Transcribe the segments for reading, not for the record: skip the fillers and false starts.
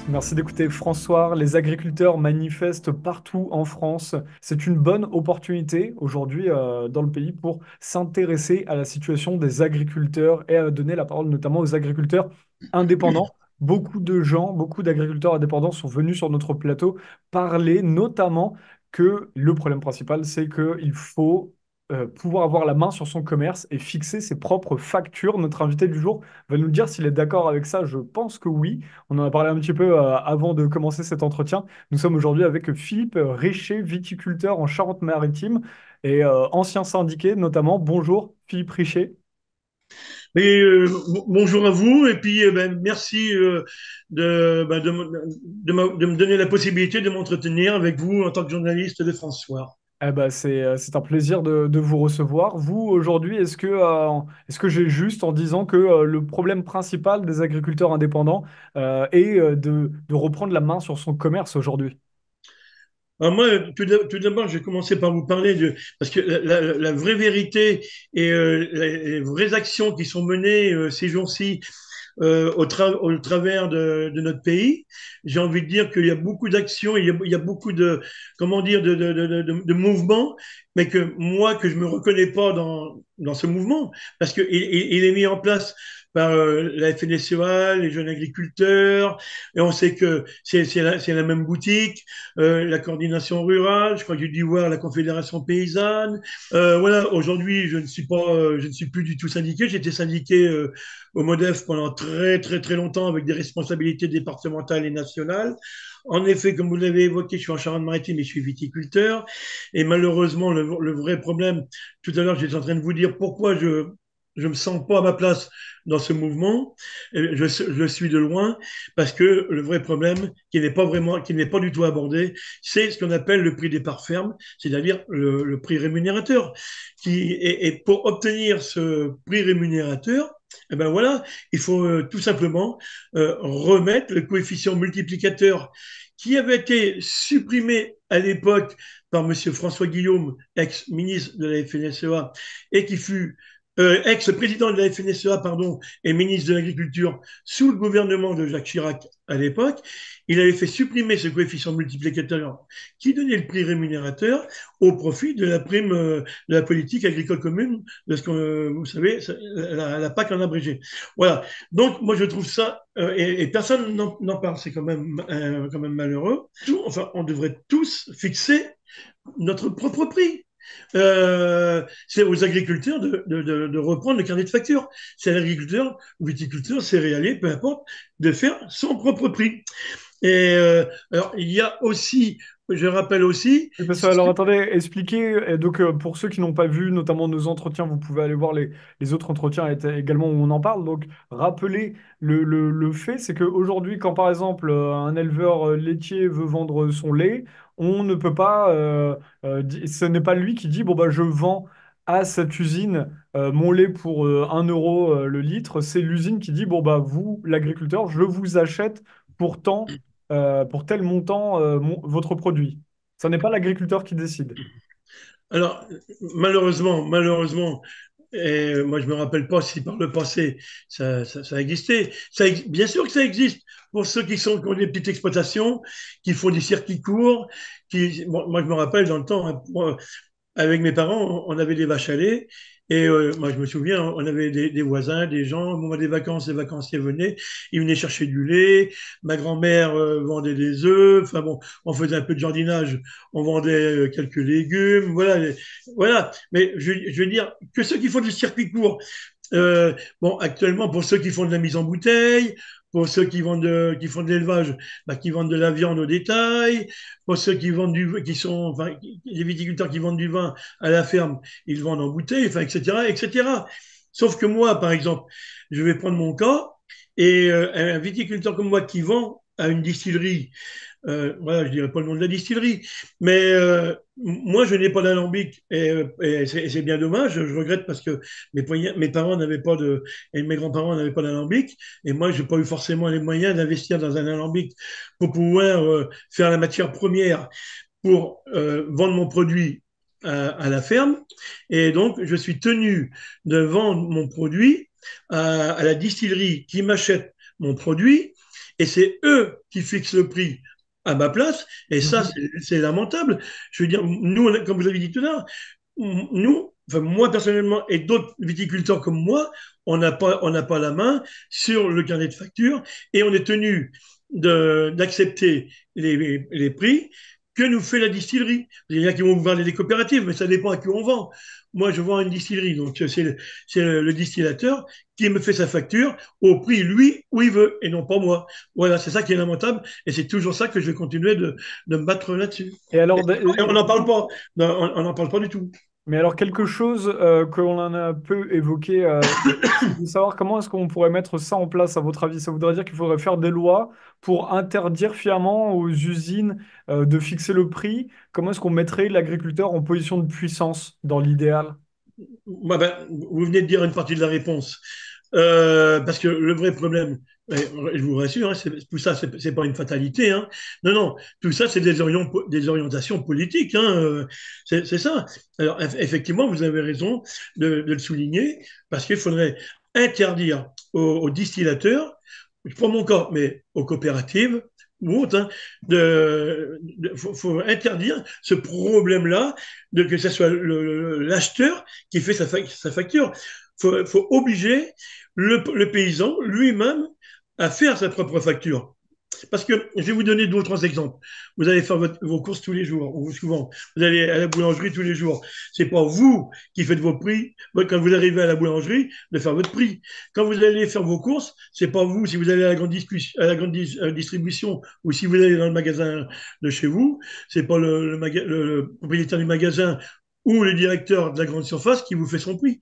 Merci d'écouter François. Les agriculteurs manifestent partout en France. C'est une bonne opportunité aujourd'hui dans le pays pour s'intéresser à la situation des agriculteurs et à donner la parole notamment aux agriculteurs indépendants. Beaucoup de gens, beaucoup d'agriculteurs indépendants sont venus sur notre plateau parler notamment que le problème principal, c'est qu'il faut pouvoir avoir la main sur son commerce et fixer ses propres factures. Notre invité du jour va nous dire s'il est d'accord avec ça. Je pense que oui. On en a parlé un petit peu avant de commencer cet entretien. Nous sommes aujourd'hui avec Philippe Richer, viticulteur en Charente-Maritime et ancien syndiqué notamment. Bonjour Philippe Richer. Bonjour à vous et puis merci de me donner la possibilité de m'entretenir avec vous en tant que journaliste de François. Eh ben, c'est un plaisir de vous recevoir. Vous, aujourd'hui, est-ce que j'ai juste en disant que le problème principal des agriculteurs indépendants est de reprendre la main sur son commerce aujourd'hui? Alors moi, tout d'abord, je vais commencer par vous parler parce que la vraie vérité et les vraies actions qui sont menées ces jours-ci au travers de notre pays. J'ai envie de dire qu'il y a beaucoup d'actions, il y a beaucoup de, comment dire, de mouvements, mais que moi, que je me reconnais pas dans ce mouvement, parce qu'il est mis en place par la FNSEA, les jeunes agriculteurs, et on sait que c'est la même boutique, la coordination rurale, je crois que j'ai dû voir la Confédération paysanne. Voilà, aujourd'hui, je ne suis plus du tout syndiqué, j'étais syndiqué au MODEF pendant très longtemps avec des responsabilités départementales et nationales. En effet, comme vous l'avez évoqué, je suis en Charente-Maritime et je suis viticulteur. Et malheureusement, le vrai problème, tout à l'heure, j'étais en train de vous dire pourquoi je me sens pas à ma place dans ce mouvement. Je suis de loin parce que le vrai problème, qui n'est pas du tout abordé, c'est ce qu'on appelle le prix des parts fermes, c'est-à-dire le prix rémunérateur. Et pour obtenir ce prix rémunérateur, eh ben voilà, il faut tout simplement remettre le coefficient multiplicateur qui avait été supprimé à l'époque par M. François Guillaume, ex-ministre de la FNSEA, et qui fut ex-président de la FNSEA, pardon, et ministre de l'Agriculture sous le gouvernement de Jacques Chirac à l'époque. Il avait fait supprimer ce coefficient multiplicateur qui donnait le prix rémunérateur au profit de la prime de la politique agricole commune, de ce que vous savez, la PAC en abrégé. Voilà. Donc, moi, je trouve ça, et personne n'en parle, c'est quand même malheureux. Enfin, on devrait tous fixer notre propre prix. C'est aux agriculteurs de reprendre le carnet de facture. C'est à l'agriculteur, au viticulteur, céréalier, peu importe, de faire son propre prix. Et alors, il y a aussi, je rappelle aussi, Oui, parce que, alors attendez, expliquez. Et donc, pour ceux qui n'ont pas vu, notamment nos entretiens, vous pouvez aller voir les autres entretiens également où on en parle. Donc, rappelez le fait, c'est qu'aujourd'hui, quand par exemple un éleveur laitier veut vendre son lait, on ne peut pas, ce n'est pas lui qui dit, bon, bah, je vends à cette usine mon lait pour 1 euro le litre. C'est l'usine qui dit, bon, bah, vous, l'agriculteur, je vous achète pour tant, pour tel montant votre produit. Ce n'est pas l'agriculteur qui décide. alors, malheureusement, et moi je me rappelle pas si par le passé ça existait. Bien sûr que ça existe pour ceux qui ont des petites exploitations, qui font des circuits courts. Moi je me rappelle dans le temps, hein, moi, avec mes parents, on avait des vaches à lait. Et moi, je me souviens, on avait des voisins, des gens, au moment des vacances, les vacanciers venaient, ils venaient chercher du lait, ma grand-mère vendait des œufs, enfin bon, on faisait un peu de jardinage, on vendait quelques légumes, voilà. Voilà. Mais je veux dire, que ceux qui font du circuit court, bon, actuellement, pour ceux qui font de la mise en bouteille, pour ceux qui font de l'élevage, bah, qui vendent de la viande au détail, pour ceux qui vendent qui sont, enfin, les viticulteurs qui vendent du vin à la ferme, ils vendent en bouteille, enfin, etc., etc. Sauf que moi, par exemple, je vais prendre mon cas, et un viticulteur comme moi qui vend à une distillerie, voilà, je dirais pas le nom de la distillerie, mais moi, je n'ai pas d'alambic et c'est bien dommage. Je regrette parce que mes parents n'avaient pas de, et mes grands-parents n'avaient pas d'alambic, et moi, j'ai pas eu forcément les moyens d'investir dans un alambic pour pouvoir faire la matière première pour vendre mon produit à la ferme. Et donc, je suis tenu de vendre mon produit à la distillerie qui m'achète mon produit et c'est eux qui fixent le prix à ma place, et ça, Mhm. c'est lamentable. Je veux dire, nous, comme vous avez dit tout à l'heure, nous, enfin, moi personnellement et d'autres viticulteurs comme moi, on n'a pas la main sur le carnet de facture et on est tenu d'accepter les prix que nous fait la distillerie. Il y en a qui vont vous parler des coopératives, mais ça dépend à qui on vend. Moi, je vends à une distillerie, donc c'est le distillateur qui me fait sa facture au prix, lui, où il veut, et non pas moi. Voilà, c'est ça qui est lamentable, et c'est toujours ça que je vais continuer de me battre là-dessus. Et alors, Et on n'en parle pas, non, on n'en parle pas du tout. mais alors quelque chose que l'on en a peu évoqué, c'est de savoir comment est-ce qu'on pourrait mettre ça en place, à votre avis. Ça voudrait dire qu'il faudrait faire des lois pour interdire fièrement aux usines de fixer le prix. Comment est-ce qu'on mettrait l'agriculteur en position de puissance dans l'idéal? Bah ben, vous venez de dire une partie de la réponse. Parce que le vrai problème, je vous rassure, hein, tout ça, c'est pas une fatalité. Hein. Non, non, tout ça, c'est des orientations politiques. Hein, c'est ça. Alors, effectivement, vous avez raison de le souligner, parce qu'il faudrait interdire aux distillateurs, je prends mon cas, mais aux coopératives ou autres, hein, faut interdire ce problème-là, que ce soit l'acheteur qui fait sa facture. Faut obliger le paysan lui-même à faire sa propre facture. Parce que je vais vous donner deux ou trois exemples. Vous allez faire vos courses tous les jours, ou souvent. Vous allez à la boulangerie tous les jours. C'est pas vous qui faites vos prix. Quand vous arrivez à la boulangerie, de faire votre prix. Quand vous allez faire vos courses, c'est pas vous. Si vous allez à la grande distribution ou si vous allez dans le magasin de chez vous, c'est pas le propriétaire du magasin ou le directeur de la grande surface qui vous fait son prix.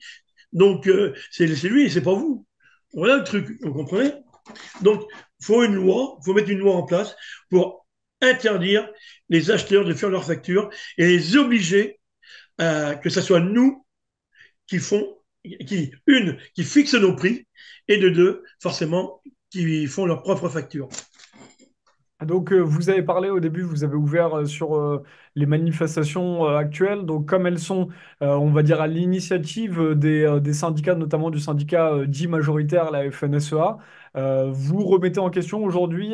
Donc, c'est lui et c'est pas vous. Voilà le truc, vous comprenez? Donc, il faut mettre une loi en place pour interdire les acheteurs de faire leurs factures et les obliger à que ce soit nous qui font, qui fixent nos prix et de deux, forcément, qui font leurs propres factures. Donc, vous avez parlé au début, vous avez ouvert sur les manifestations actuelles. Donc, comme elles sont, on va dire, à l'initiative des syndicats, notamment du syndicat dit majoritaire, la FNSEA, vous remettez en question aujourd'hui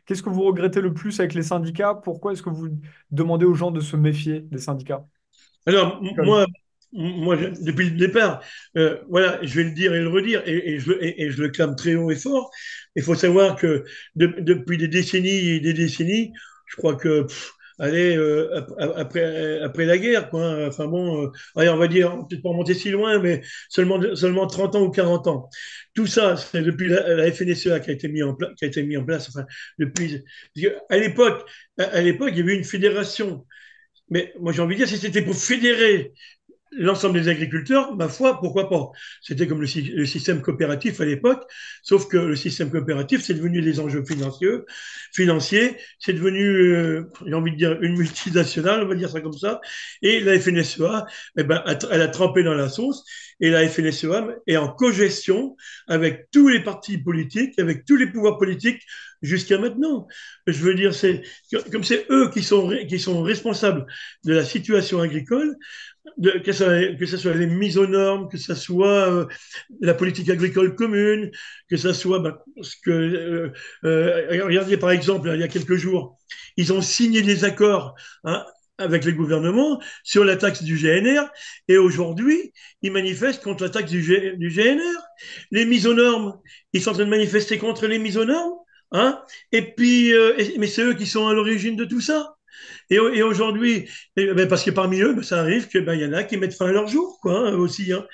qu'est-ce que vous regrettez le plus avec les syndicats? Pourquoi est-ce que vous demandez aux gens de se méfier des syndicats? Alors, depuis le départ, voilà, je vais le dire et le redire, et je le clame très haut et fort. Il faut savoir que depuis des décennies et des décennies, je crois que, allez, après la guerre, quoi, hein, enfin bon, allez, on va dire, peut-être pas remonter si loin, mais seulement 30 ans ou 40 ans. Tout ça, c'est depuis la FNSEA qui a été qui a été mis en place, enfin, depuis, à l'époque, il y avait une fédération, mais moi, j'ai envie de dire, si c'était pour fédérer l'ensemble des agriculteurs, ma foi, pourquoi pas? C'était comme le système coopératif à l'époque, sauf que le système coopératif, c'est devenu des enjeux financiers, c'est devenu, j'ai envie de dire, une multinationale, on va dire ça comme ça, et la FNSEA, eh ben, elle a trempé dans la sauce, et la FNSEA est en cogestion avec tous les partis politiques, avec tous les pouvoirs politiques jusqu'à maintenant. Je veux dire, comme c'est eux qui sont responsables de la situation agricole, que ce soit les mises aux normes, que ce soit la politique agricole commune, que ce soit ce que regardez par exemple il y a quelques jours, ils ont signé des accords, hein, avec les gouvernements sur la taxe du GNR et aujourd'hui ils manifestent contre la taxe du GNR. Les mises aux normes, ils sont en train de manifester contre les mises aux normes, hein, et puis mais c'est eux qui sont à l'origine de tout ça. Et aujourd'hui, parce que parmi eux, ça arrive qu'il y en a qui mettent fin à leur jour, quoi, hein, aussi. Hein.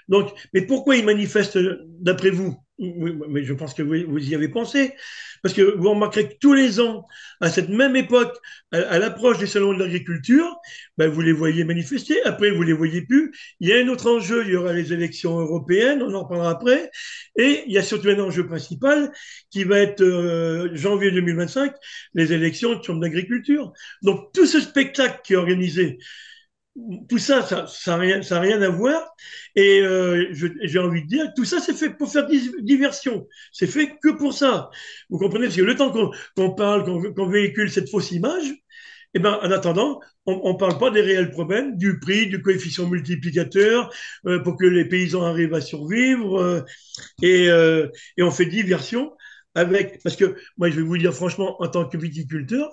Donc, mais pourquoi ils manifestent, d'après vous? Oui, mais je pense que vous y avez pensé. Parce que vous remarquerez que tous les ans, à cette même époque, à l'approche des salons de l'agriculture, vous les voyez manifester. Après, vous les voyez plus. Il y a un autre enjeu, il y aura les élections européennes, on en reparlera après. Et il y a surtout un enjeu principal qui va être janvier 2025, les élections de chambre d'agriculture. Donc, tout ce spectacle qui est organisé, tout ça, ça a rien à voir. Et j'ai envie de dire, tout ça, c'est fait pour faire diversion. C'est fait que pour ça. Vous comprenez? Parce que le temps qu'on parle, qu'on véhicule cette fausse image, eh ben, en attendant, on ne parle pas des réels problèmes, du prix, du coefficient multiplicateur, pour que les paysans arrivent à survivre, et on fait diversion parce que moi, je vais vous dire franchement, en tant que viticulteur,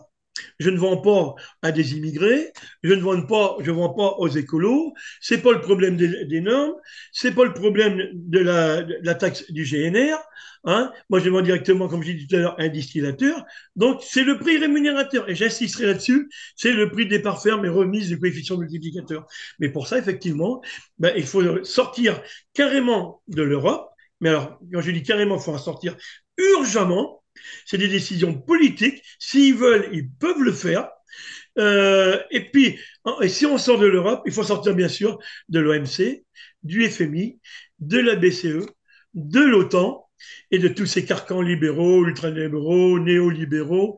je ne vends pas à des immigrés, je vends pas aux écolos. C'est pas le problème des normes, c'est pas le problème de la taxe du GNR. Hein. Moi, je vends directement, comme j'ai dit tout à l'heure, à un distillateur. Donc, c'est le prix rémunérateur. Et j'insisterai là-dessus, c'est le prix des départ ferme et remise du coefficient multiplicateur. Mais pour ça, effectivement, ben, il faut sortir carrément de l'Europe. Mais alors, quand je dis carrément, il faut en sortir urgemment. C'est des décisions politiques. S'ils veulent, ils peuvent le faire. Et puis, et si on sort de l'Europe, il faut sortir bien sûr de l'OMC, du FMI, de la BCE, de l'OTAN et de tous ces carcans libéraux, ultralibéraux, néolibéraux.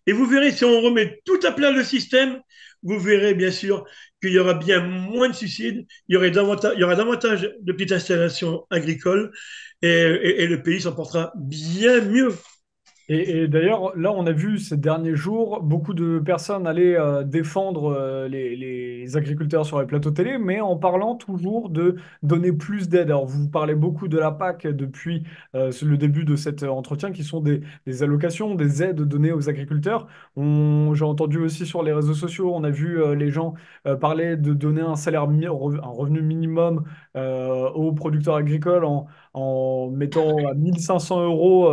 Et vous verrez, si on remet tout à plat le système, vous verrez bien sûr qu'il y aura bien moins de suicides, il y aura davantage de petites installations agricoles et le pays s'en portera bien mieux. Et d'ailleurs, là, on a vu ces derniers jours beaucoup de personnes aller défendre les agriculteurs sur les plateaux télé, mais en parlant toujours de donner plus d'aide. Alors, vous parlez beaucoup de la PAC depuis le début de cet entretien, qui sont des allocations, des aides données aux agriculteurs. J'ai entendu aussi sur les réseaux sociaux, on a vu les gens parler de donner un un revenu minimum aux producteurs agricoles en mettant à 1500 euros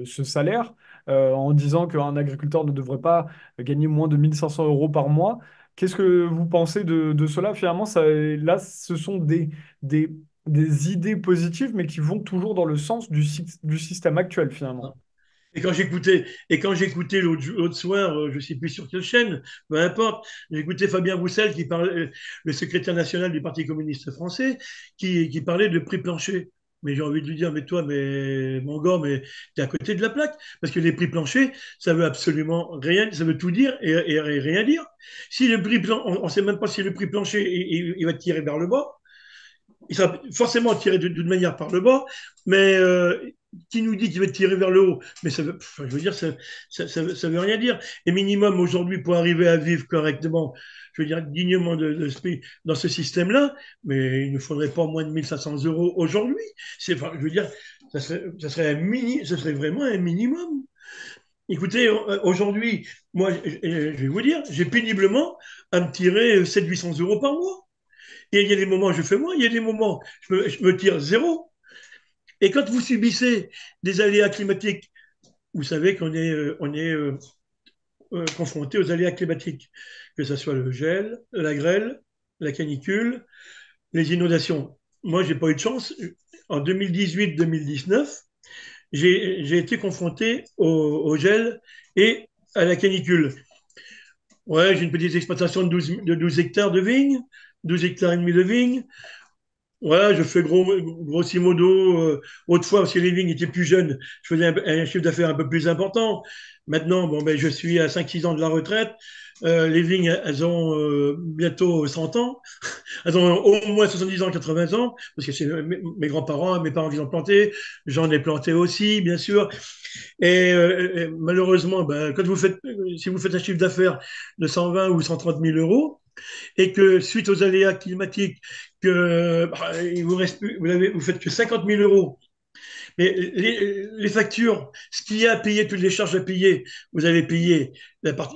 ce salaire, en disant qu'un agriculteur ne devrait pas gagner moins de 1500 euros par mois. Qu'est-ce que vous pensez de cela? Finalement, là, ce sont des, des idées positives, mais qui vont toujours dans le sens du système actuel, finalement. Et quand j'écoutais l'autre soir, je ne sais plus sur quelle chaîne, peu importe, j'écoutais Fabien Roussel qui parlait, le secrétaire national du Parti communiste français, qui parlait de prix plancher. Mais j'ai envie de lui dire, mais toi, mais mon gars, mais t'es à côté de la plaque, parce que les prix planchers, ça veut absolument rien, ça veut tout dire et rien dire. Si le on ne sait même pas si le prix plancher il va tirer vers le bas, il sera forcément tiré d'une manière par le bas, mais qui nous dit qu'il va être tiré vers le haut? Mais ça veut, enfin, je veux dire, ça veut rien dire. Et minimum aujourd'hui pour arriver à vivre correctement, je veux dire dignement de ce pays, dans ce système-là, mais il ne faudrait pas moins de 1500 euros aujourd'hui. Enfin, je veux dire, ça serait vraiment un minimum. Écoutez, aujourd'hui, moi, je vais vous dire, j'ai péniblement à me tirer 700-800 euros par mois. Et il y a des moments où je fais moins, il y a des moments où je me tire zéro. Et quand vous subissez des aléas climatiques, vous savez on est confronté aux aléas climatiques, que ce soit le gel, la grêle, la canicule, les inondations. Moi, j'ai pas eu de chance. En 2018-2019, j'ai été confronté au gel et à la canicule. Ouais, j'ai une petite exploitation de 12 hectares de vignes, 12 hectares et demi de vignes. Ouais, je fais grosso modo, autrefois, parce que les vignes étaient plus jeunes, je faisais un chiffre d'affaires un peu plus important. Maintenant, bon, ben, je suis à 5-6 ans de la retraite. Les vignes, elles ont bientôt 100 ans. Elles ont au moins 70 ans, 80 ans, parce que c'est mes grands-parents, mes parents qui ont planté. J'en ai planté aussi, bien sûr. Et malheureusement, ben, si vous faites un chiffre d'affaires de 120 ou 130 000 euros, et que suite aux aléas climatiques, que il vous reste plus, vous faites que 50 000 euros. Mais les factures, ce qu'il y a à payer, toutes les charges à payer, vous avez payé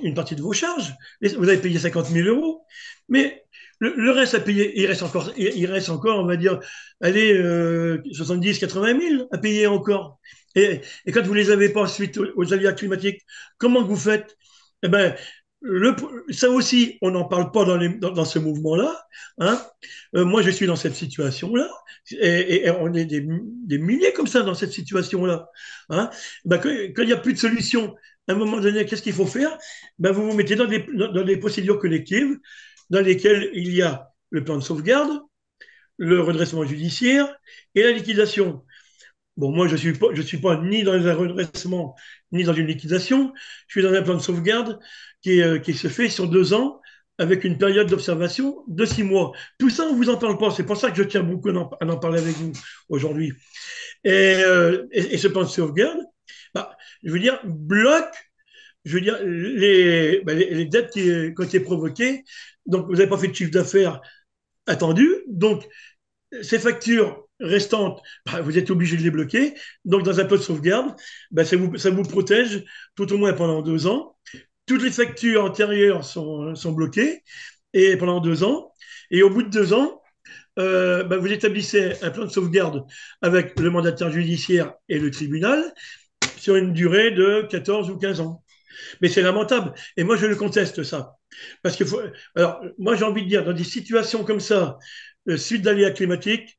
une partie de vos charges, vous avez payé 50 000 euros, mais le reste à payer, il reste encore, on va dire, allez, 70, 80 000 à payer encore. Et quand vous les avez pas suite aux aléas climatiques, comment vous faites? Eh ben, le, ça aussi, on n'en parle pas dans ce mouvement-là. Hein. Moi, je suis dans cette situation-là, et on est des milliers comme ça dans cette situation-là. Hein. Ben, quand il n'y a plus de solution, à un moment donné, qu'est-ce qu'il faut faire? Ben, vous vous mettez dans des procédures collectives dans lesquelles il y a le plan de sauvegarde, le redressement judiciaire et la liquidation. Bon, moi, je suis pas ni dans un redressement, ni dans une liquidation. Je suis dans un plan de sauvegarde qui se fait sur 2 ans avec une période d'observation de 6 mois. Tout ça, on vous en parle pas. C'est pour ça que je tiens beaucoup à en parler avec vous aujourd'hui. Et ce plan de sauvegarde, bah, je veux dire, bloque, je veux dire, les dettes qui ont été provoquées. Donc, vous n'avez pas fait de chiffre d'affaires attendu. Donc, ces factures restantes, bah, vous êtes obligé de les bloquer. Donc, dans un pot de sauvegarde, bah, ça vous protège tout au moins pendant 2 ans. Toutes les factures antérieures sont bloquées et pendant 2 ans. Et au bout de 2 ans, bah, vous établissez un plan de sauvegarde avec le mandataire judiciaire et le tribunal sur une durée de 14 ou 15 ans. Mais c'est lamentable. Et moi, je le conteste, ça. Parce que, alors, moi, j'ai envie de dire, dans des situations comme ça, suite d'aléas climatiques,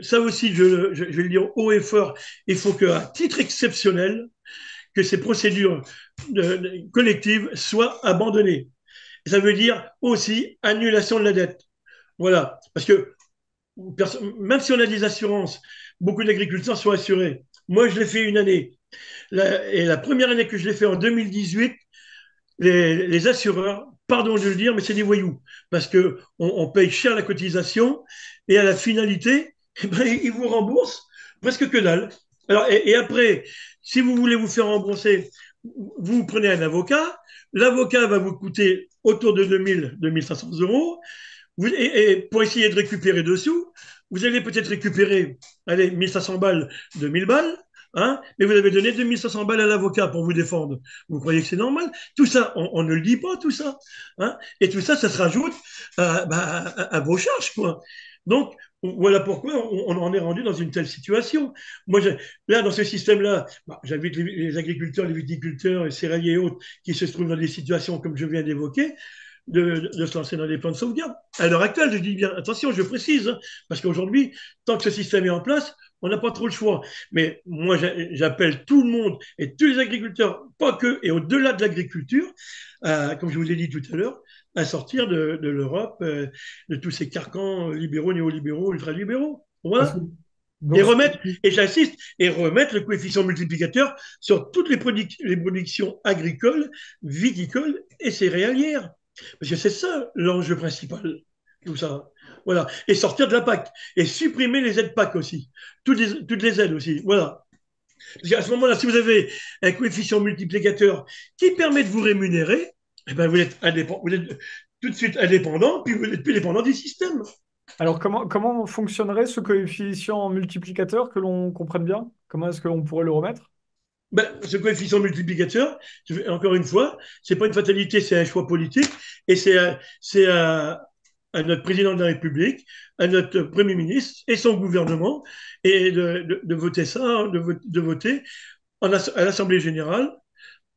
ça aussi, je vais le dire haut et fort, il faut qu'à titre exceptionnel, que ces procédures collectives soient abandonnées. Ça veut dire aussi annulation de la dette. Voilà. Parce que même si on a des assurances, beaucoup d'agriculteurs sont assurés. Moi, je l'ai fait une année. Et la première année que je l'ai fait en 2018, les assureurs, pardon de le dire, mais c'est des voyous. Parce qu'on paye cher la cotisation et à la finalité, eh ben, ils vous remboursent presque que dalle. Alors, et après, si vous voulez vous faire rembourser, vous prenez un avocat. L'avocat va vous coûter autour de 2000, 2500 euros. Et pour essayer de récupérer dessous, vous allez peut-être récupérer, allez, 1500 balles, 2000 balles, hein, mais vous avez donné 2500 balles à l'avocat pour vous défendre. Vous croyez que c'est normal? Tout ça, on ne le dit pas, tout ça. Hein, et tout ça, ça se rajoute à vos charges, quoi. Donc, voilà pourquoi on en est rendu dans une telle situation. Moi, là, dans ce système-là, bah, j'invite les agriculteurs, les viticulteurs, les céréaliers et autres qui se trouvent dans des situations comme je viens d'évoquer, de se lancer dans des plans de sauvegarde. À l'heure actuelle, je dis bien, attention, je précise, hein, parce qu'aujourd'hui, tant que ce système est en place, on n'a pas trop le choix. Mais moi, j'appelle tout le monde et tous les agriculteurs, pas que, et au-delà de l'agriculture, comme je vous ai dit tout à l'heure, à sortir de l'Europe, de tous ces carcans libéraux, néolibéraux, ultralibéraux. Parce que, Voilà. Et donc, remettre, et j'insiste, et remettre le coefficient multiplicateur sur toutes les productions agricoles, viticoles et céréalières. Parce que c'est ça l'enjeu principal, tout ça. Voilà. Et sortir de la PAC. Et supprimer les aides PAC aussi. Toutes les aides aussi. Voilà. Parce qu'à ce moment-là, si vous avez un coefficient multiplicateur qui permet de vous rémunérer, eh ben vous êtes indépendant, vous êtes tout de suite indépendant, puis vous n'êtes plus dépendant du système. alors comment fonctionnerait ce coefficient multiplicateur que l'on comprenne bien? Comment est-ce qu'on pourrait le remettre? Ben, ce coefficient multiplicateur, encore une fois, c'est pas une fatalité, c'est un choix politique, et c'est à notre président de la République, à notre Premier ministre et son gouvernement, et de voter ça, de voter à l'Assemblée générale,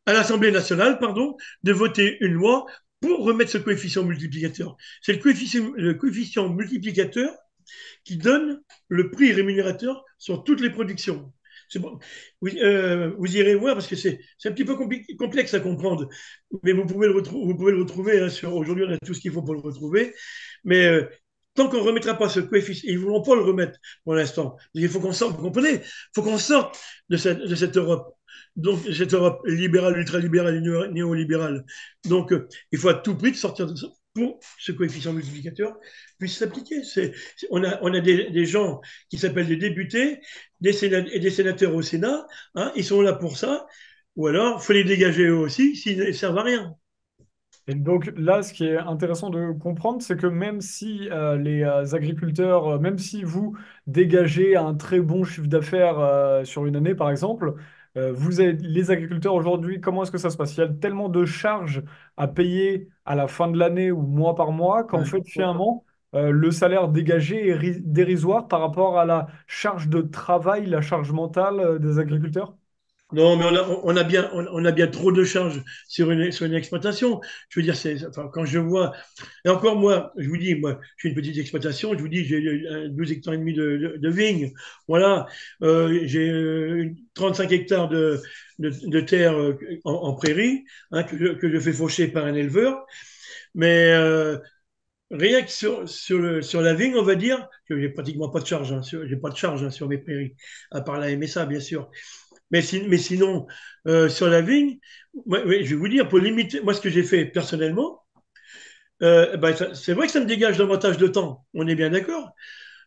à l'Assemblée nationale, pardon, de voter une loi pour remettre ce coefficient multiplicateur. C'est le coefficient multiplicateur qui donne le prix rémunérateur sur toutes les productions. Bon. Vous irez voir parce que c'est un petit peu complexe à comprendre, mais vous pouvez le retrouver. Hein, aujourd'hui, on a tout ce qu'il faut pour le retrouver. Mais tant qu'on ne remettra pas ce coefficient, ils ne voudront pas le remettre pour l'instant. Il faut qu'on sorte, vous comprenez? Il faut qu'on sorte de cette Europe. Donc, cette Europe libérale, ultralibérale et néolibérale. Donc, il faut à tout prix de sortir de ça pour ce coefficient multiplicateur puisse s'appliquer. On a des gens qui s'appellent des députés et des sénateurs au Sénat. Hein, ils sont là pour ça. Ou alors, il faut les dégager eux aussi s'ils ne servent à rien. Et donc là, ce qui est intéressant de comprendre, c'est que même si les agriculteurs, même si vous dégagez un très bon chiffre d'affaires sur une année, par exemple, vous avez, les agriculteurs aujourd'hui, comment est-ce que ça se passe? Il y a tellement de charges à payer à la fin de l'année ou mois par mois qu'en Ouais. fait, finalement, le salaire dégagé est dérisoire par rapport à la charge de travail, la charge mentale des agriculteurs. Non, mais on a bien trop de charges sur une exploitation. Je veux dire, enfin, quand je vois, et encore moi, je vous dis, moi, je suis une petite exploitation, je vous dis, j'ai 12 hectares et demi de vignes. Voilà. J'ai 35 hectares de terre en prairie, hein, que je fais faucher par un éleveur. Mais rien que sur la vigne, on va dire que j'ai pratiquement pas de charge, hein, j'ai pas de charge hein, sur mes prairies, à part la MSA, bien sûr. Mais sinon, sur la vigne, ouais, je vais vous dire, pour limiter, moi, ce que j'ai fait personnellement, ben, c'est vrai que ça me dégage davantage de temps. On est bien d'accord.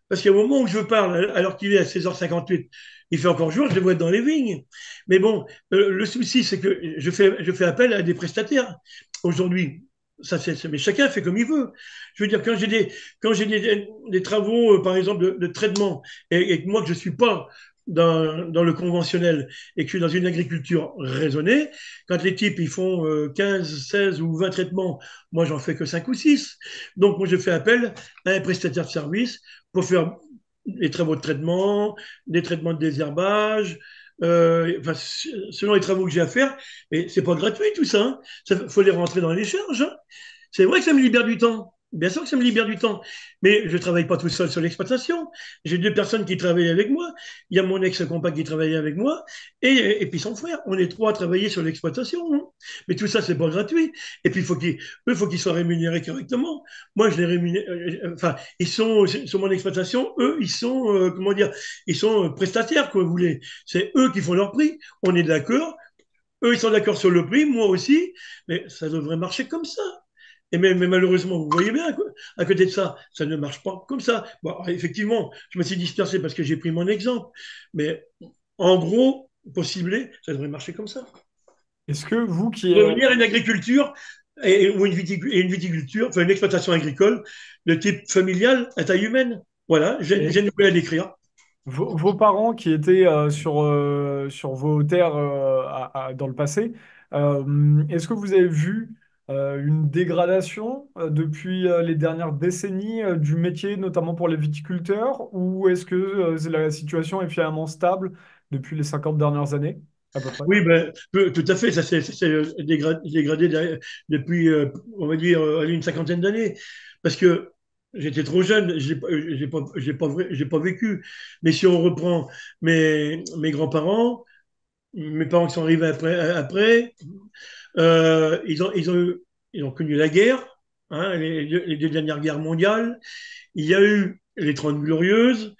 Parce qu'au moment où je parle, alors qu'il est à 16h58, il fait encore jour, je devrais être dans les vignes. Mais bon, le souci, c'est que je fais appel à des prestataires aujourd'hui. mais chacun fait comme il veut. Je veux dire, quand j'ai des travaux, par exemple, de traitement, et que moi, que je ne suis pas dans le conventionnel et que je suis dans une agriculture raisonnée, quand les types ils font 15, 16 ou 20 traitements, moi, j'en fais que 5 ou 6. Donc, moi, je fais appel à un prestataire de service pour faire des travaux de traitement, des traitements de désherbage, enfin, selon les travaux que j'ai à faire, et c'est pas gratuit tout ça, hein. Faut les rentrer dans les charges, hein. C'est vrai que ça me libère du temps. Bien sûr que ça me libère du temps. Mais je ne travaille pas tout seul sur l'exploitation. J'ai deux personnes qui travaillent avec moi. Il y a mon ex-compagne qui travaille avec moi. Et puis son frère. On est trois à travailler sur l'exploitation, hein. Mais tout ça, c'est pas gratuit. Et puis, faut qu'ils soient rémunérés correctement. Moi, je les rémunère. Enfin, ils sont sur mon exploitation. Eux, ils sont, comment dire, ils sont prestataires, quoi, vous voulez. C'est eux qui font leur prix. On est d'accord. Eux, ils sont d'accord sur le prix, moi aussi, mais ça devrait marcher comme ça. Mais malheureusement, vous voyez bien, quoi, à côté de ça, ça ne marche pas comme ça. Bon, effectivement, je me suis dispersé parce que j'ai pris mon exemple, mais en gros, pour cibler, ça devrait marcher comme ça. Est-ce que vous qui, Revenir à une agriculture ou une viticulture, enfin une exploitation agricole de type familial à taille humaine. Voilà, j'ai et une nouvelle à décrire. vos parents qui étaient sur vos terres dans le passé, est-ce que vous avez vu une dégradation depuis les dernières décennies du métier, notamment pour les viticulteurs, ou est-ce que la situation est finalement stable depuis les 50 dernières années, à peu près? Oui, ben, tout à fait, ça s'est dégradé depuis, on va dire, une cinquantaine d'années. Parce que j'étais trop jeune, j'ai pas vécu. Mais si on reprend mes grands-parents, mes parents qui sont arrivés après ils ont connu la guerre, hein, les deux dernières guerres mondiales. Il y a eu les 30 glorieuses,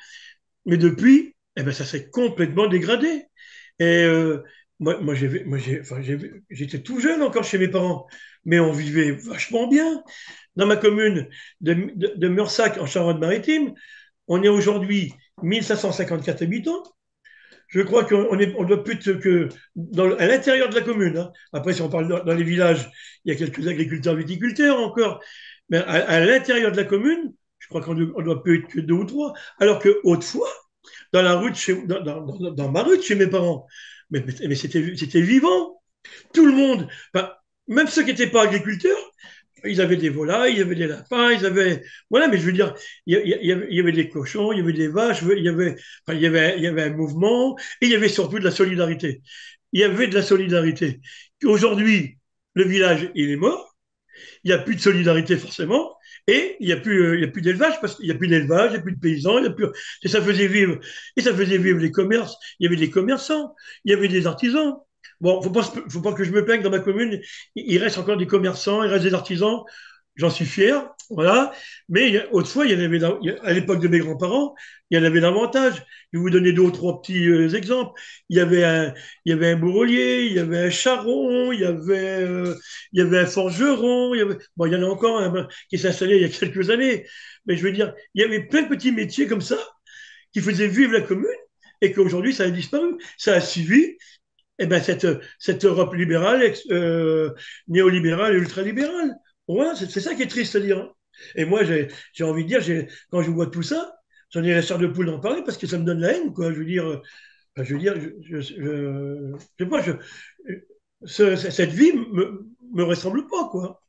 mais depuis, eh ben, ça s'est complètement dégradé. Et j'étais tout jeune encore chez mes parents, mais on vivait vachement bien. Dans ma commune de Meursac, en Charente-Maritime, on est aujourd'hui 1554 habitants. Je crois on doit plus que à l'intérieur de la commune, hein. Après, si on parle dans les villages, il y a quelques agriculteurs, viticulteurs encore. Mais à l'intérieur de la commune, je crois on doit plus être que deux ou trois. Alors que autrefois, dans la rue dans ma rue de chez mes parents, mais c'était vivant. Tout le monde, enfin, même ceux qui n'étaient pas agriculteurs, ils avaient des volailles, il y avait des lapins, ils avaient. Voilà, mais je veux dire, il y avait des cochons, il y avait des vaches, il y avait un mouvement, et il y avait surtout de la solidarité. Il y avait de la solidarité. Aujourd'hui, le village, il est mort, il n'y a plus de solidarité forcément, et il y a plus d'élevage, parce qu'il n'y a plus d'élevage, il n'y a plus de paysans, il y a plus. Et ça faisait vivre les commerces. Il y avait des commerçants, il y avait des artisans. Bon, faut pas que je me plaigne dans ma commune. Il reste encore des commerçants, il reste des artisans. J'en suis fier, voilà. Mais autrefois, à l'époque de mes grands-parents, il y en avait davantage. Je vais vous donner deux ou trois petits exemples. Il y avait un, il y avait un bourrelier, il y avait un charron, il y avait un forgeron. Bon, il y en a encore un qui s'est installé il y a quelques années. Mais je veux dire, il y avait plein de petits métiers comme ça qui faisaient vivre la commune et qu'aujourd'hui, ça a disparu. Ça a suivi eh ben, cette Europe libérale, néolibérale et ultralibérale. Voilà, c'est ça qui est triste à dire, hein. Et moi, j'ai envie de dire, quand je vois tout ça, j'en ai la chair de poule d'en parler parce que ça me donne la haine, quoi. Je veux dire, je sais pas, cette vie me ressemble pas, quoi.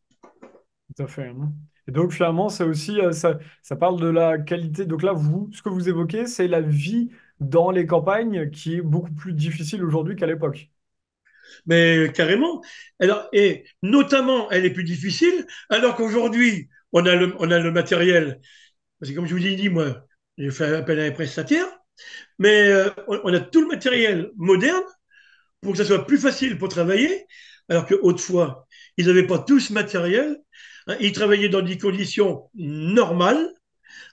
Tout à fait, hein. Et donc finalement, c'est aussi, ça parle de la qualité. Donc là, vous, ce que vous évoquez, c'est la vie dans les campagnes qui est beaucoup plus difficile aujourd'hui qu'à l'époque. Mais carrément. Alors, et notamment, elle est plus difficile, alors qu'aujourd'hui, on a le matériel. Parce que comme je vous ai dit, moi, j'ai fait appel à un prestataire, mais on a tout le matériel moderne pour que ça soit plus facile pour travailler, alors qu'autrefois, ils n'avaient pas tout ce matériel, hein. Ils travaillaient dans des conditions normales,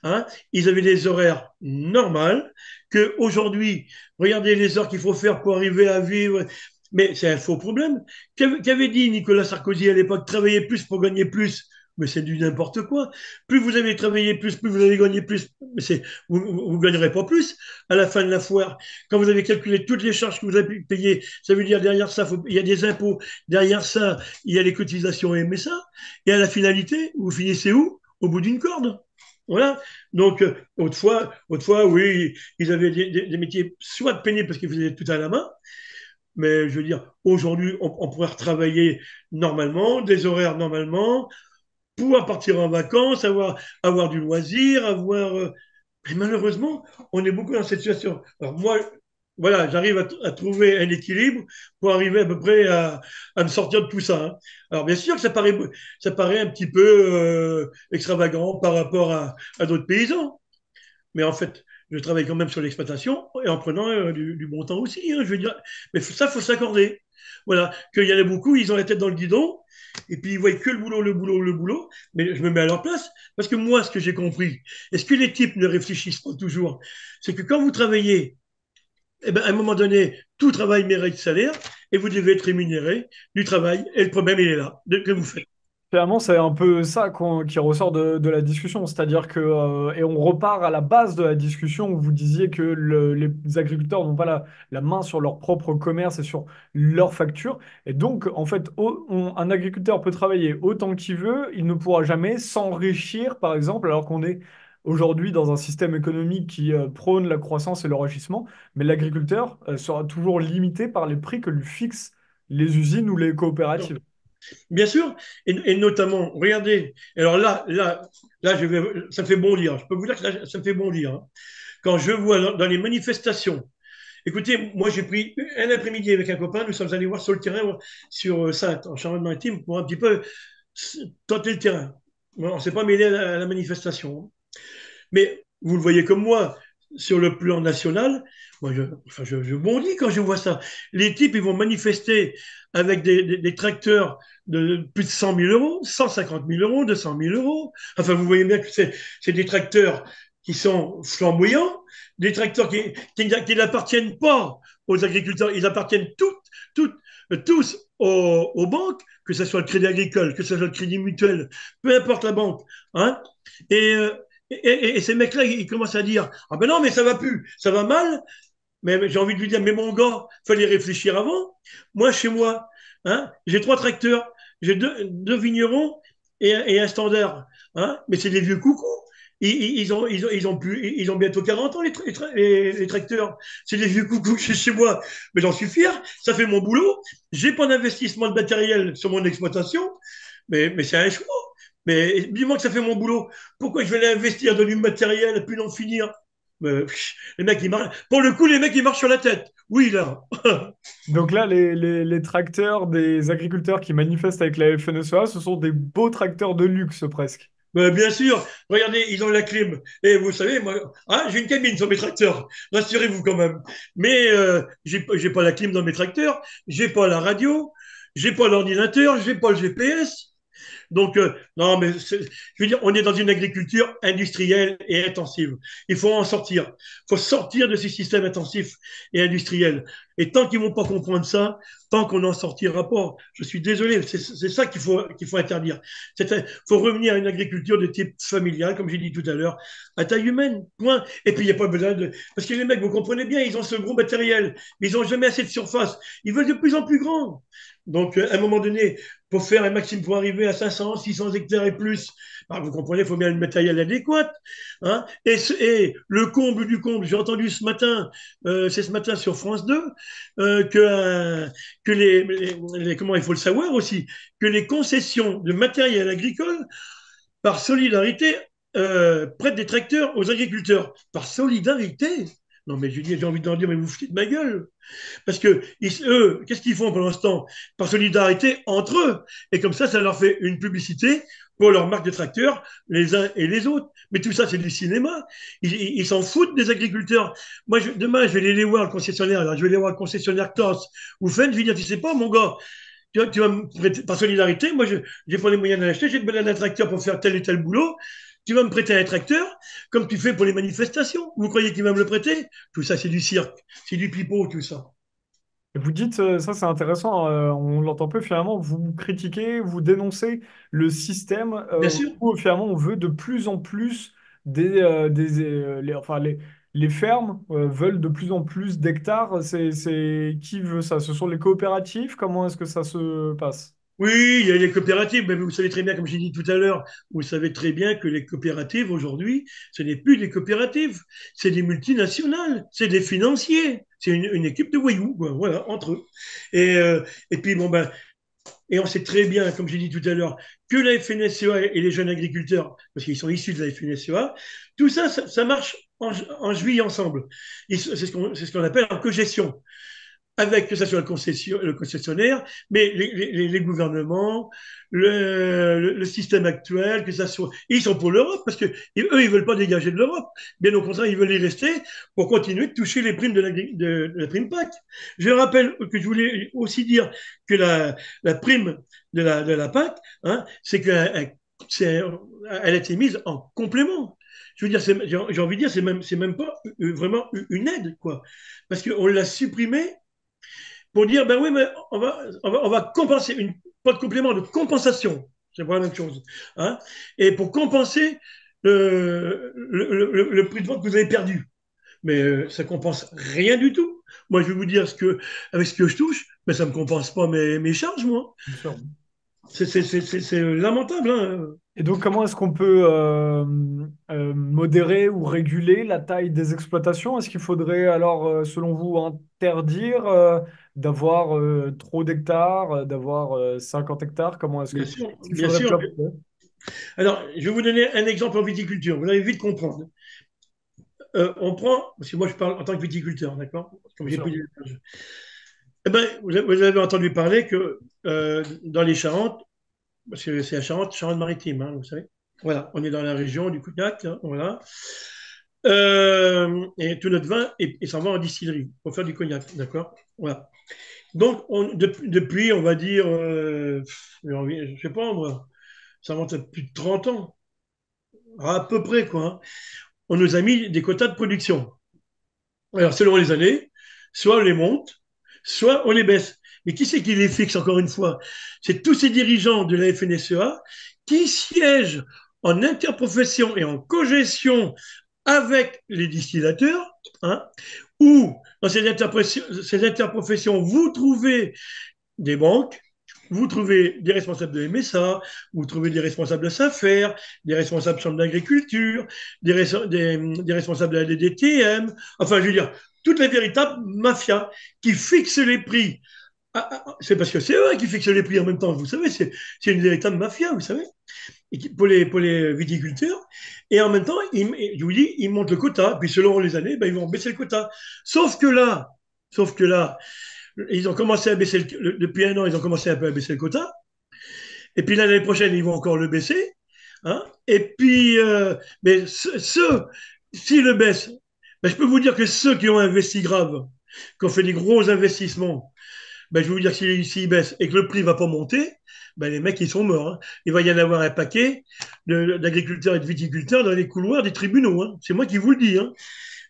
hein. Ils avaient des horaires normales, qu'aujourd'hui, regardez les heures qu'il faut faire pour arriver à vivre. Mais c'est un faux problème. Qu'avait dit Nicolas Sarkozy à l'époque? Travailler plus pour gagner plus. Mais c'est du n'importe quoi. Plus vous allez travailler plus vous allez gagner plus. Mais vous ne gagnerez pas plus à la fin de la foire. Quand vous avez calculé toutes les charges que vous avez payées, ça veut dire derrière ça, il y a des impôts, derrière ça, il y a les cotisations MSA, et à la finalité, vous finissez où? Au bout d'une corde. Voilà. Donc, autrefois, oui, ils avaient des métiers soit pénibles parce qu'ils faisaient tout à la main, mais je veux dire, aujourd'hui, on pourrait retravailler normalement, des horaires normalement, pouvoir partir en vacances, avoir du loisir, Mais malheureusement, on est beaucoup dans cette situation. Alors moi, voilà, j'arrive à trouver un équilibre pour arriver à peu près à me sortir de tout ça, hein. Alors bien sûr que ça paraît un petit peu extravagant par rapport à d'autres paysans, mais en fait, je travaille quand même sur l'exploitation et en prenant du bon temps aussi, hein, je veux dire. Mais ça, faut s'accorder. Voilà, qu'il y en a beaucoup, ils ont la tête dans le guidon et puis ils voient que le boulot, le boulot, le boulot. Mais je me mets à leur place parce que moi, ce que j'ai compris, est-ce que les types ne réfléchissent pas toujours? C'est que quand vous travaillez, eh ben, à un moment donné, tout travail mérite salaire et vous devez être rémunéré du travail. Et le problème, il est là, que vous faites. Finalement, c'est un peu ça qui ressort de la discussion, c'est-à-dire que, et on repart à la base de la discussion où vous disiez que les agriculteurs n'ont pas la main sur leur propre commerce et sur leurs factures. Et donc, en fait, un agriculteur peut travailler autant qu'il veut, il ne pourra jamais s'enrichir, par exemple, alors qu'on est aujourd'hui dans un système économique qui prône la croissance et l'enrichissement, mais l'agriculteur sera toujours limité par les prix que lui fixent les usines ou les coopératives. Bien sûr, et notamment, regardez, alors là, ça me fait bondir. Je peux vous dire que là, ça me fait bondir, hein. Quand je vois dans les manifestations, écoutez, moi j'ai pris un après-midi avec un copain, nous sommes allés voir sur le terrain, sur Saintes, en Charente-Maritime, pour un petit peu tenter le terrain. Bon, on ne s'est pas mêlé à la manifestation, hein. Mais vous le voyez comme moi, sur le plan national, moi je bondis quand je vois ça. Les types, ils vont manifester avec des tracteurs de plus de 100 000 euros, 150 000 euros, 200 000 euros. Enfin, vous voyez bien que c'est des tracteurs qui sont flamboyants, des tracteurs qui n'appartiennent pas aux agriculteurs, ils appartiennent tous aux banques, que ce soit le crédit agricole, que ce soit le crédit mutuel, peu importe la banque, hein. Et, euh, et ces mecs-là, ils commencent à dire: ah ben non, mais ça va plus, ça va mal. Mais j'ai envie de lui dire: mais mon gars, fallait réfléchir avant. Moi, chez moi, hein, j'ai 3 tracteurs, j'ai deux vignerons et un standard, hein, mais c'est des vieux coucous. Ils ont bientôt 40 ans, les tracteurs. C'est des vieux coucous chez moi. Mais j'en suis fier, ça fait mon boulot. J'ai pas d'investissement de matériel sur mon exploitation, mais c'est un choix. Mais dis-moi que ça fait mon boulot. Pourquoi je vais aller investir dans du matériel et puis n'en finir? Les mecs, ils marchent. Pour le coup, les mecs, ils marchent sur la tête. Oui, là. Donc là, les tracteurs des agriculteurs qui manifestent avec la FNSEA, ce sont des beaux tracteurs de luxe presque. Bien sûr, regardez, ils ont la clim. Et vous savez, moi, hein, j'ai une cabine sur mes tracteurs. Rassurez-vous quand même. Mais j'ai pas la clim dans mes tracteurs, j'ai pas la radio, j'ai pas l'ordinateur, j'ai pas le GPS. Donc, non, mais je veux dire, on est dans une agriculture industrielle et intensive. Il faut en sortir. Il faut sortir de ces systèmes intensifs et industriels. Et tant qu'ils ne vont pas comprendre ça, tant qu'on n'en sortira pas, je suis désolé, c'est ça qu'il faut interdire. Il faut revenir à une agriculture de type familial, comme j'ai dit tout à l'heure, à taille humaine, point. Et puis, il n'y a pas besoin de... Parce que les mecs, vous comprenez bien, ils ont ce gros matériel, mais ils n'ont jamais assez de surface. Ils veulent de plus en plus grand. Donc, à un moment donné, pour faire un maximum, pour arriver à 500, 600 hectares et plus, bah, vous comprenez, il faut bien le matériel adéquat, hein. Et le comble du comble, j'ai entendu ce matin, c'est ce matin sur France 2, que comment il faut le savoir aussi, que les concessions de matériel agricole, par solidarité, prêtent des tracteurs aux agriculteurs. Par solidarité? Non, mais j'ai envie de leur dire: mais vous foutez de ma gueule. Parce que eux, qu'est-ce qu'ils font pendant ce temps? Par solidarité entre eux. Et comme ça leur fait une publicité pour leur marque de tracteurs, les uns et les autres. Mais tout ça, c'est du cinéma. Ils s'en foutent des agriculteurs. Moi, demain, je vais aller les voir, le concessionnaire. Là, je vais aller voir le concessionnaire Class ou Fendt. Je vais dire: tu sais pas, mon gars, tu vas me prêter, par solidarité, moi, j'ai pas les moyens d'en acheter. J'ai besoin d'un tracteur pour faire tel et tel boulot. Tu vas me prêter un tracteur, comme tu fais pour les manifestations. Vous croyez qu'il va me le prêter? Tout ça, c'est du cirque. C'est du pipeau, tout ça. Et vous dites, ça c'est intéressant, on l'entend peu finalement, vous critiquez, vous dénoncez le système Bien sûr. où finalement on veut de plus en plus enfin, les fermes veulent de plus en plus d'hectares. Qui veut ça? Ce sont les coopératives? Comment est-ce que ça se passe? Oui, il y a les coopératives, mais vous savez très bien, comme j'ai dit tout à l'heure, vous savez très bien que les coopératives aujourd'hui, ce n'est plus des coopératives, c'est des multinationales, c'est des financiers, c'est une équipe de voyous, quoi, voilà, entre eux. Et puis bon ben, et on sait très bien, comme j'ai dit tout à l'heure, que la FNSEA et les jeunes agriculteurs, parce qu'ils sont issus de la FNSEA, tout ça, ça marche en juillet ensemble. C'est ce qu'on appelle en cogestion avec que ce soit le concessionnaire, mais les gouvernements, le système actuel, que ça soit. Ils sont pour l'Europe parce que eux, ils veulent pas dégager de l'Europe. Bien au contraire, ils veulent y rester pour continuer de toucher les primes de la prime PAC. Je rappelle que je voulais aussi dire que la prime de la PAC, hein, c'est qu'elle elle a été mise en complément. Je veux dire, j'ai envie de dire, c'est même pas vraiment une aide, quoi. Parce qu'on l'a supprimée pour dire, ben oui, mais on va compenser, pas de complément, de compensation. C'est pas la même chose. Hein, et pour compenser le prix de vente que vous avez perdu. Mais ça compense rien du tout. Moi, je vais vous dire avec ce que je touche, mais ça ne me compense pas mes charges, moi. Bien sûr. C'est lamentable. Hein. Et donc, comment est-ce qu'on peut modérer ou réguler la taille des exploitations? Est-ce qu'il faudrait alors, selon vous, interdire d'avoir trop d'hectares, d'avoir 50 hectares? Est-ce qu'il Bien faudrait sûr. plafonner? Alors, je vais vous donner un exemple en viticulture. Vous allez vite comprendre. On prend, parce que moi je parle en tant que viticulteur, d'accord? Comme Bien j'ai sûr. plus d'élevage. Eh ben, vous avez entendu parler que dans les Charentes, parce que c'est la Charente, Charente-Maritime, hein, vous savez. Voilà, on est dans la région du Cognac, hein, voilà. Et tout notre vin, il s'en va en distillerie pour faire du cognac, d'accord? Voilà. Donc, depuis, on va dire, je sais pas moi, ça remonte à plus de 30 ans, à peu près, quoi. Hein. On nous a mis des quotas de production. Alors, selon les années, soit on les monte, soit on les baisse. Mais qui c'est qui les fixe, encore une fois? C'est tous ces dirigeants de la FNSEA qui siègent en interprofession et en cogestion avec les distillateurs, hein, où dans ces interprofessions, vous trouvez des banques, vous trouvez des responsables de MSA, vous trouvez des responsables de SAFER, des responsables de chambre d'agriculture, des responsables de la DDTM, enfin, je veux dire, toute la véritable mafia qui fixe les prix. C'est parce que c'est eux qui fixent les prix en même temps, vous savez, c'est une véritable mafia, vous savez, pour les viticulteurs. Et en même temps, je vous dis, ils montent le quota, puis selon les années, ben, ils vont baisser le quota. Sauf que là, sauf que là, ils ont commencé à baisser, depuis un an, ils ont commencé un peu à baisser le quota. Et puis l'année prochaine, ils vont encore le baisser. Hein. Et puis, mais s'ils le baissent, ben, je peux vous dire que ceux qui ont investi grave, qui ont fait des gros investissements, ben, je vais vous dire que s'ils baissent et que le prix ne va pas monter, ben, les mecs, ils sont morts. Hein. Il va y en avoir un paquet d'agriculteurs et de viticulteurs dans les couloirs des tribunaux. Hein. C'est moi qui vous le dis. Hein.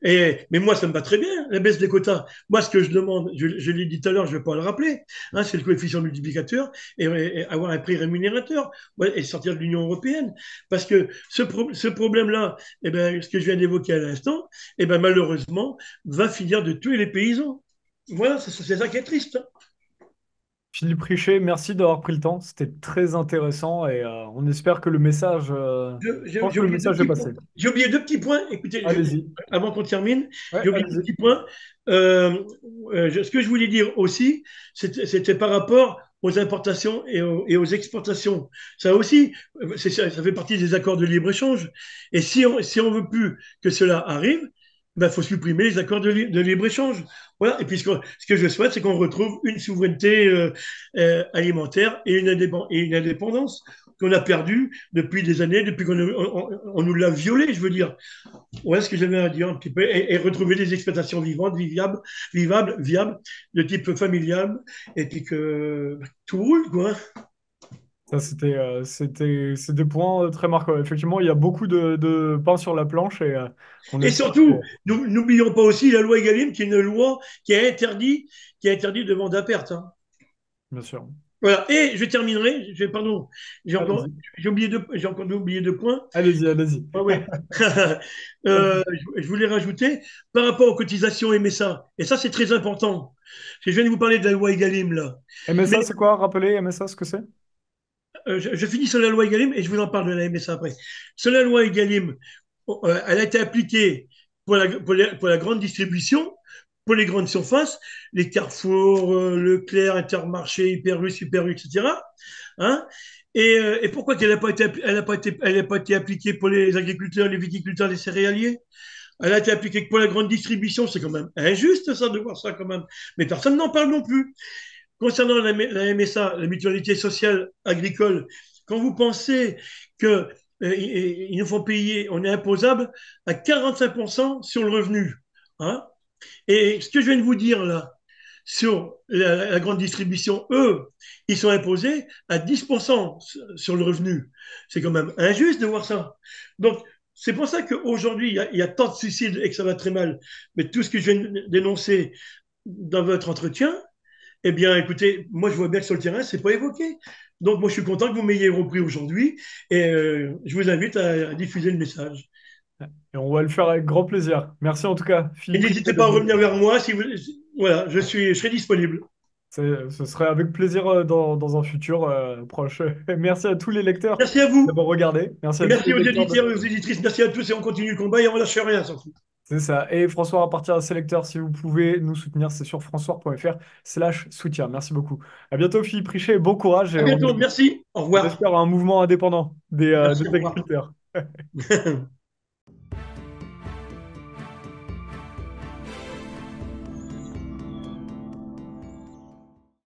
Mais moi, ça me va très bien, la baisse des quotas. Moi, ce que je demande, je l'ai dit tout à l'heure, je ne vais pas le rappeler, hein, c'est le coefficient multiplicateur et avoir un prix rémunérateur ouais, et sortir de l'Union européenne. Parce que ce problème-là, eh ben, ce que je viens d'évoquer à l'instant, eh ben, malheureusement, va finir de tuer les paysans. Voilà, c'est ça qui est triste. Hein. Philippe Richet, merci d'avoir pris le temps. C'était très intéressant et on espère que le message, je pense J'ai que le oublié deux message est petits points. passé. J'ai oublié deux petits points. Écoutez, Allez-y. avant qu'on termine, Ouais, j'ai oublié deux allez-y. petits points. Ce que je voulais dire aussi, c'était par rapport aux importations et aux exportations. Ça aussi, ça fait partie des accords de libre-échange. Et si on veut plus que cela arrive, ben, faut supprimer les accords de libre-échange. Voilà. Et puis, ce que je souhaite, c'est qu'on retrouve une souveraineté alimentaire et une indépendance qu'on a perdue depuis des années, depuis on nous l'a violée, je veux dire. Voilà ce que j'avais à dire un petit peu, et retrouver des exploitations vivantes, viables, de type familial, et puis que tout roule, quoi. Ça, c'est des points très marquants. Effectivement, il y a beaucoup de pain sur la planche et on Et espère que... surtout, n'oublions pas aussi la loi Egalim, qui est une loi qui a interdit de vente à perte, hein. Bien sûr. Voilà. Et je terminerai, pardon, Allez-y. j'ai encore oublié deux points. Allez-y, allez-y. Ah oui. Je voulais rajouter par rapport aux cotisations MSA. Et ça, c'est très important. Je viens de vous parler de la loi Egalim, là. Mais MSA, c'est quoi? Rappelez MSA, ce que c'est? je finis sur la loi Egalim et je vous en parle de la MSA après. Sur la loi Egalim, elle a été appliquée pour la grande distribution, pour les grandes surfaces, les Carrefour, Leclerc, Intermarché, Hyper U, Super U, etc. Hein. Et pourquoi elle n'a pas été appliquée pour les agriculteurs, les viticulteurs, les céréaliers? Elle a été appliquée que pour la grande distribution. C'est quand même injuste, ça, de voir ça, quand même. Mais personne n'en parle non plus. Concernant la MSA, la mutualité sociale agricole, quand vous pensez que ils nous font payer, on est imposable à 45% sur le revenu. Hein. Et ce que je viens de vous dire là, sur la grande distribution, eux, ils sont imposés à 10% sur le revenu. C'est quand même injuste de voir ça. Donc, c'est pour ça qu'aujourd'hui, il y a tant de suicides et que ça va très mal. Mais tout ce que je viens de dénoncer dans votre entretien, eh bien, écoutez, moi, je vois bien que sur le terrain, c'est pas évoqué. Donc, moi, je suis content que vous m'ayez repris aujourd'hui et je vous invite à diffuser le message. Et on va le faire avec grand plaisir. Merci en tout cas, Et Philippe n'hésitez Richet, pas à d'être venu. revenir vers moi si vous. Voilà, je serai disponible. Ce serait avec plaisir dans un futur proche. Merci à tous les lecteurs Merci à vous d'avoir regardé. Merci et à tous les merci aux lecteurs éditeurs de... et aux éditrices. Merci à tous et on continue le combat et on lâche rien, surtout. C'est ça. Et François, à partir de ces lecteurs, si vous pouvez nous soutenir, c'est sur françois.fr/soutien. Merci beaucoup. À bientôt, Philippe Richet. Bon courage À et bientôt. Merci. Au on revoir. espère un mouvement indépendant Merci. des Au revoir. agriculteurs.